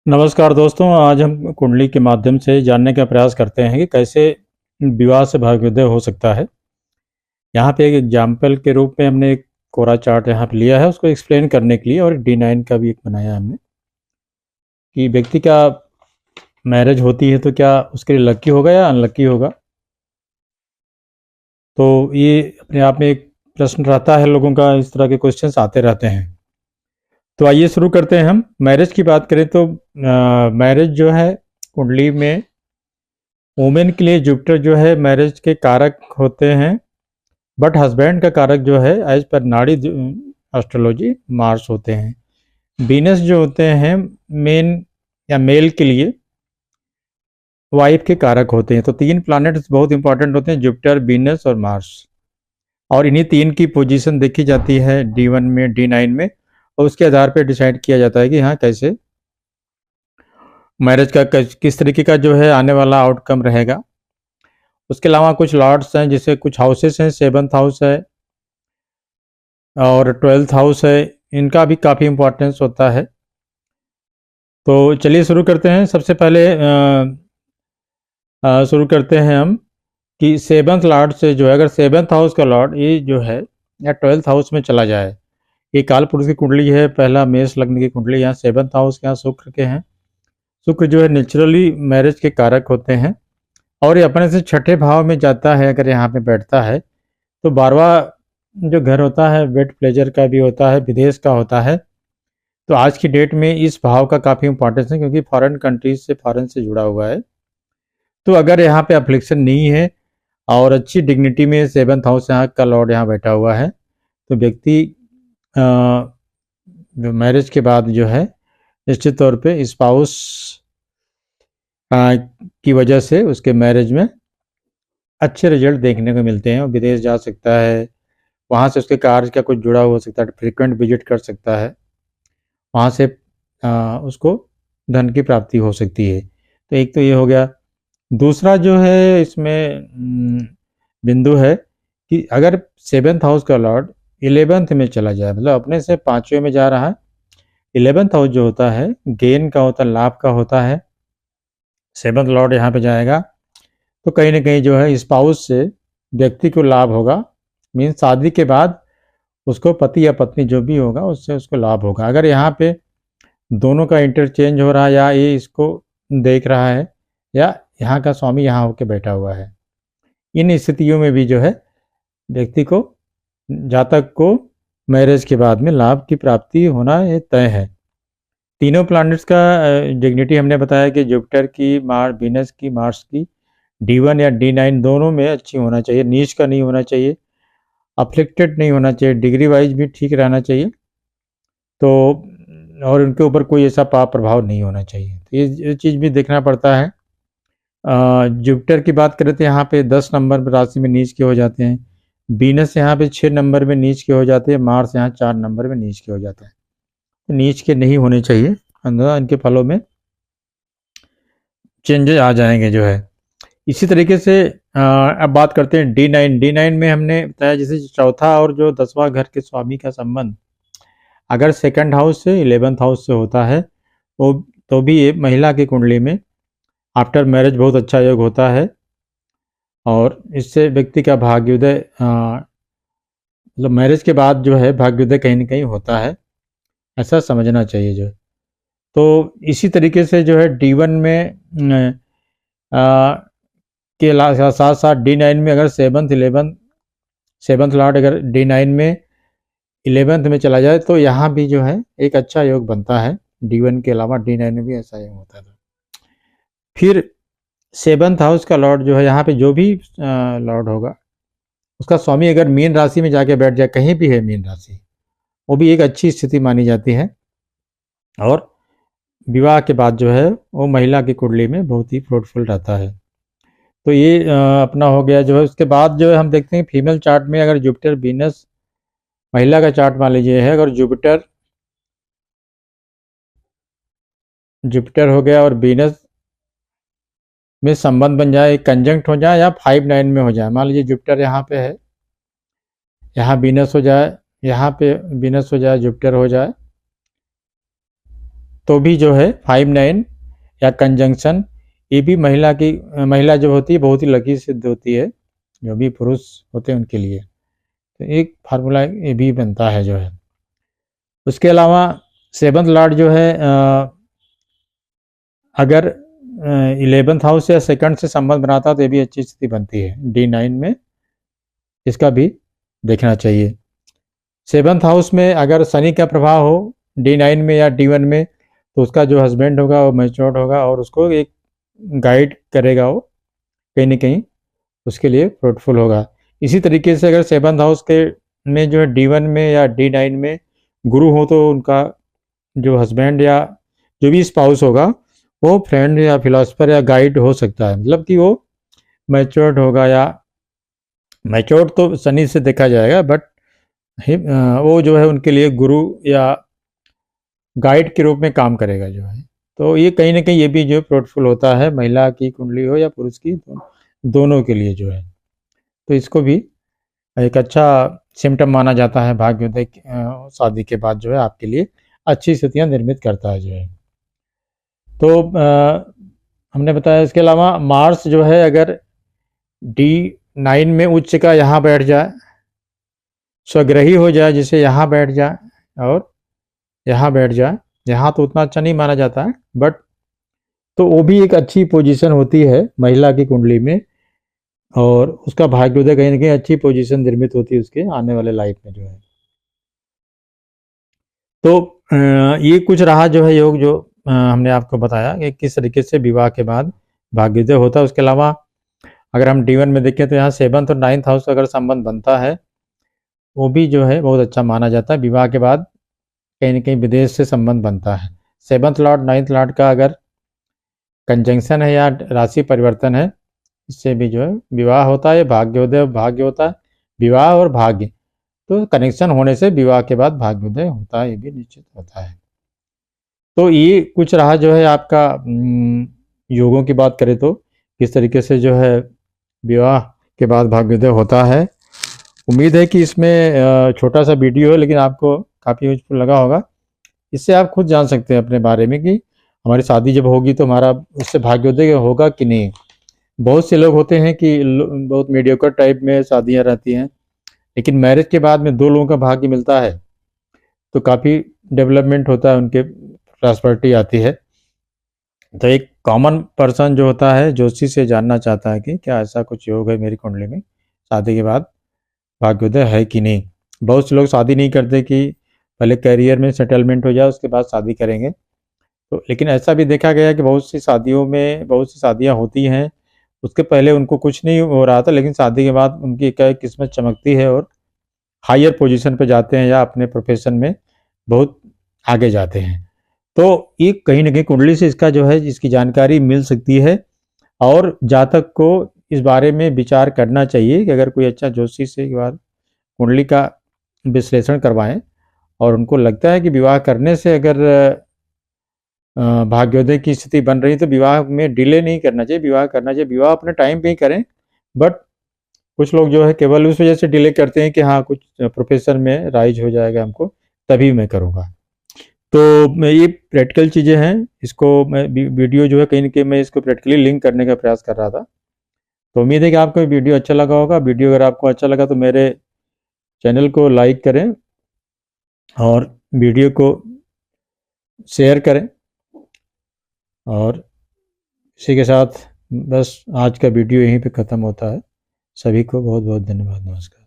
नमस्कार दोस्तों, आज हम कुंडली के माध्यम से जानने का प्रयास करते हैं कि कैसे विवाह से भाग्योदय हो सकता है। यहाँ पे एक एग्जाम्पल के रूप में हमने एक कोरा चार्ट यहाँ पे लिया है, उसको एक्सप्लेन करने के लिए, और D9 का भी एक बनाया है हमने कि व्यक्ति का मैरिज होती है तो क्या उसके लिए लकी होगा या अनलकी होगा। तो ये अपने आप में एक प्रश्न रहता है लोगों का, इस तरह के क्वेश्चंस आते रहते हैं। तो आइए शुरू करते हैं। हम मैरिज की बात करें तो मैरिज जो है कुंडली में वुमेन के लिए जुपिटर जो है मैरिज के कारक होते हैं, बट हस्बैंड का कारक जो है एज पर नाड़ी एस्ट्रोलॉजी मार्स होते हैं। वीनस जो होते हैं मेन या मेल के लिए वाइफ के कारक होते हैं। तो तीन प्लैनेट्स बहुत इंपॉर्टेंट होते हैं, जुपिटर, वीनस और मार्स, और इन्हीं तीन की पोजीशन देखी जाती है D1 में, D9 में, और उसके आधार पर डिसाइड किया जाता है कि हाँ कैसे मैरिज का किस तरीके का जो है आने वाला आउटकम रहेगा। उसके अलावा कुछ लॉर्ड्स हैं, जैसे कुछ हाउसेस हैं, 7th हाउस है और 12th हाउस है, इनका भी काफ़ी इम्पोर्टेंस होता है। तो चलिए शुरू करते हैं। सबसे पहले शुरू करते हैं हम कि 7th लॉर्ड से जो है, अगर 7th हाउस का लॉर्ड ये जो है या 12th हाउस में चला जाए, ये काल पुरुष की कुंडली है, पहला मेष लग्न की कुंडली, यहाँ 7th हाउस के यहाँ शुक्र के हैं। शुक्र जो है नेचुरली मैरिज के कारक होते हैं, और ये अपने से छठे भाव में जाता है। अगर यहाँ पे बैठता है तो 12वां जो घर होता है वेट प्लेजर का भी होता है, विदेश का होता है। तो आज की डेट में इस भाव का काफ़ी इंपॉर्टेंस है, क्योंकि फॉरेन कंट्रीज से, फॉरेन से जुड़ा हुआ है। तो अगर यहाँ पे अफ्लिक्शन नहीं है और अच्छी डिग्निटी में 7th हाउस यहाँ का लॉर्ड यहाँ बैठा हुआ है, तो व्यक्ति जो मैरिज के बाद जो है निश्चित तौर पे स्पाउस की वजह से उसके मैरिज में अच्छे रिजल्ट देखने को मिलते हैं। विदेश जा सकता है, वहाँ से उसके कार्य का कुछ जुड़ा हो सकता है, फ्रिक्वेंट विजिट कर सकता है, वहाँ से उसको धन की प्राप्ति हो सकती है। तो एक तो ये हो गया। दूसरा जो है इसमें बिंदु है कि अगर 7th हाउस का लॉर्ड 11th में चला जाए, मतलब अपने से 5वें में जा रहा है। 11th हाउस जो होता है गेन का होता है, लाभ का होता है। 7th लॉर्ड यहाँ पे जाएगा तो कहीं ना कहीं जो है स्पाउस से व्यक्ति को लाभ होगा, मीन्स शादी के बाद उसको पति या पत्नी जो भी होगा उससे उसको लाभ होगा। अगर यहाँ पे दोनों का इंटरचेंज हो रहा है, या ये इसको देख रहा है, या यहाँ का स्वामी यहाँ होके बैठा हुआ है, इन स्थितियों में भी जो है व्यक्ति को, जातक को मैरिज के बाद में लाभ की प्राप्ति होना ये तय है। तीनों प्लैनेट्स का डिग्निटी हमने बताया कि जुपिटर की, वीनस की, मार्स की D1 या D9 दोनों में अच्छी होना चाहिए, नीच का नहीं होना चाहिए, अफ्लिक्टेड नहीं होना चाहिए, डिग्री वाइज भी ठीक रहना चाहिए। तो और उनके ऊपर कोई ऐसा पाप प्रभाव नहीं होना चाहिए। तो ये चीज़ भी देखना पड़ता है। जुपिटर की बात करें तो यहाँ पे 10 नंबर राशि में नीच के हो जाते हैं, वीनस यहाँ पे 6 नंबर में नीच के हो जाते हैं, मार्स यहाँ 4 नंबर में नीच के हो जाता है। तो नीच के नहीं होने चाहिए, अंदर इनके फलों में चेंजेस आ जाएंगे जो है। इसी तरीके से अब बात करते हैं D9 में हमने बताया जैसे चौथा और जो 10वां घर के स्वामी का संबंध अगर 2nd हाउस से 11th हाउस से होता है तो भी ये महिला की कुंडली में आफ्टर मैरिज बहुत अच्छा योग होता है, और इससे व्यक्ति का भाग्योदय, मतलब मैरिज के बाद जो है भाग्योदय कहीं ना कहीं होता है, ऐसा समझना चाहिए जो है। तो इसी तरीके से जो है D1 में के साथ साथ D9 में अगर 7th लॉर्ड अगर D9 में 11th में चला जाए तो यहाँ भी जो है एक अच्छा योग बनता है। D1 के अलावा D9 में भी ऐसा योग होता है। फिर 7th हाउस का लॉर्ड जो है, यहाँ पे जो भी लॉर्ड होगा उसका स्वामी अगर मीन राशि में जाके बैठ जाए, कहीं भी है मीन राशि, वो भी एक अच्छी स्थिति मानी जाती है, और विवाह के बाद जो है वो महिला की कुंडली में बहुत ही फ्रूटफुल रहता है। तो ये अपना हो गया जो है। उसके बाद जो है हम देखते हैं फीमेल चार्ट में अगर जुपिटर, वीनस, महिला का चार्ट मान लीजिए है, अगर जुपिटर हो गया और वीनस में संबंध बन जाए, कंजंक्ट हो जाए, या 5-9 में हो जाए। मान लीजिए जुपिटर यहाँ पे है, यहाँ वीनस हो जाए, यहाँ पे वीनस हो जाए, जुपिटर हो जाए, तो भी जो है 5-9 या कंजंक्शन, ये भी महिला जो होती है बहुत ही लकी सिद्ध होती है, जो भी पुरुष होते हैं उनके लिए। तो एक फार्मूला ये भी बनता है जो है। उसके अलावा 7th लॉर्ड जो है अगर 11th हाउस या सेकंड से संबंध बनाता है तो ये भी अच्छी स्थिति बनती है D9 में, इसका भी देखना चाहिए। 7th हाउस में अगर शनि का प्रभाव हो D9 में या D1 में, तो उसका जो हस्बैंड होगा वो मैच्योर्ड होगा और उसको एक गाइड करेगा, वो कहीं ना कहीं उसके लिए फ्रूटफुल होगा। इसी तरीके से अगर 7th हाउस के में जो है D1 में या D9 में गुरु हो, तो उनका जो हस्बैंड या जो भी स्पाउस होगा वो फ्रेंड या फिलोसफर या गाइड हो सकता है, मतलब कि वो मैच्योर्ड होगा, या मैच्योर्ड तो शनि से देखा जाएगा, बट वो जो है उनके लिए गुरु या गाइड के रूप में काम करेगा जो है। तो ये कहीं ना कहीं ये भी जो फ्रूटफुल होता है, महिला की कुंडली हो या पुरुष की, दोनों के लिए जो है। तो इसको भी एक अच्छा सिम्टम माना जाता है भाग्योदय शादी के बाद जो है आपके लिए अच्छी स्थितियां निर्मित करता है जो है। तो हमने बताया। इसके अलावा मार्स जो है अगर D9 में उच्च का यहाँ बैठ जाए, स्वग्रही हो जाए, जिसे यहाँ बैठ जाए और यहाँ बैठ जाए, यहाँ तो उतना अच्छा नहीं माना जाता है, बट तो वो भी एक अच्छी पोजीशन होती है महिला की कुंडली में, और उसका भाग्योदय कहीं ना कहीं अच्छी पोजीशन निर्मित होती है उसके आने वाले लाइफ में जो है। तो ये कुछ रहा जो है योग, जो हमने आपको बताया कि किस तरीके से विवाह के बाद भाग्योदय होता है। उसके अलावा अगर हम D1 में देखें तो यहाँ 7th और 9th हाउस का अगर संबंध बनता है, वो भी जो है बहुत अच्छा माना जाता है। विवाह के बाद कहीं ना कहीं विदेश से संबंध बनता है। 7th लॉर्ड 9th लॉर्ड का अगर कंजंक्शन है या राशि परिवर्तन है, इससे भी जो है विवाह होता है, भाग्योदय भाग्य होता है, विवाह और भाग्य, तो कनेक्शन होने से विवाह के बाद भाग्योदय होता है, ये भी निश्चित होता है। तो ये कुछ रहा जो है आपका योगों की बात करें तो किस तरीके से जो है विवाह के बाद भाग्योदय होता है। उम्मीद है कि इसमें छोटा सा वीडियो है लेकिन आपको काफ़ी यूजफुल लगा होगा। इससे आप खुद जान सकते हैं अपने बारे में कि हमारी शादी जब होगी तो हमारा उससे भाग्योदय होगा कि नहीं। बहुत से लोग होते हैं कि बहुत मीडियोकर टाइप में शादियां रहती हैं, लेकिन मैरिज के बाद में 2 लोगों का भाग्य मिलता है तो काफ़ी डेवलपमेंट होता है, उनके प्रॉस्पेरिटी आती है। तो एक कॉमन पर्सन जो होता है ज्योतिषी से जानना चाहता है कि क्या ऐसा कुछ योग है मेरी कुंडली में, शादी के बाद भाग्योदय है कि नहीं। बहुत से लोग शादी नहीं करते कि पहले करियर में सेटलमेंट हो जाए उसके बाद शादी करेंगे। तो लेकिन ऐसा भी देखा गया है कि बहुत सी शादियां होती हैं, उसके पहले उनको कुछ नहीं हो रहा था, लेकिन शादी के बाद उनकी एक किस्मत चमकती है और हायर पोजीशन पे जाते हैं या अपने प्रोफेशन में बहुत आगे जाते हैं। तो ये कहीं ना कहीं कुंडली से इसका जो है इसकी जानकारी मिल सकती है, और जातक को इस बारे में विचार करना चाहिए कि अगर कोई अच्छा ज्योतिषी से एक बार कुंडली का विश्लेषण करवाएं और उनको लगता है कि विवाह करने से अगर भाग्योदय की स्थिति बन रही तो विवाह में डिले नहीं करना चाहिए, विवाह करना चाहिए। विवाह अपने टाइम पे ही करें, बट कुछ लोग जो है केवल उस वजह से डिले करते हैं कि हाँ कुछ प्रोफेशन में राइज हो जाएगा हमको तभी मैं करूँगा। तो ये प्रैक्टिकल चीज़ें हैं, इसको मैं वीडियो जो है कहीं ना कहीं मैं इसको प्रैक्टिकली लिंक करने का प्रयास कर रहा था। तो उम्मीद है कि आपको वीडियो अच्छा लगा होगा। वीडियो अगर आपको अच्छा लगा तो मेरे चैनल को लाइक करें और वीडियो को शेयर करें, और इसी के साथ बस आज का वीडियो यहीं पे ख़त्म होता है। सभी को बहुत बहुत धन्यवाद। नमस्कार।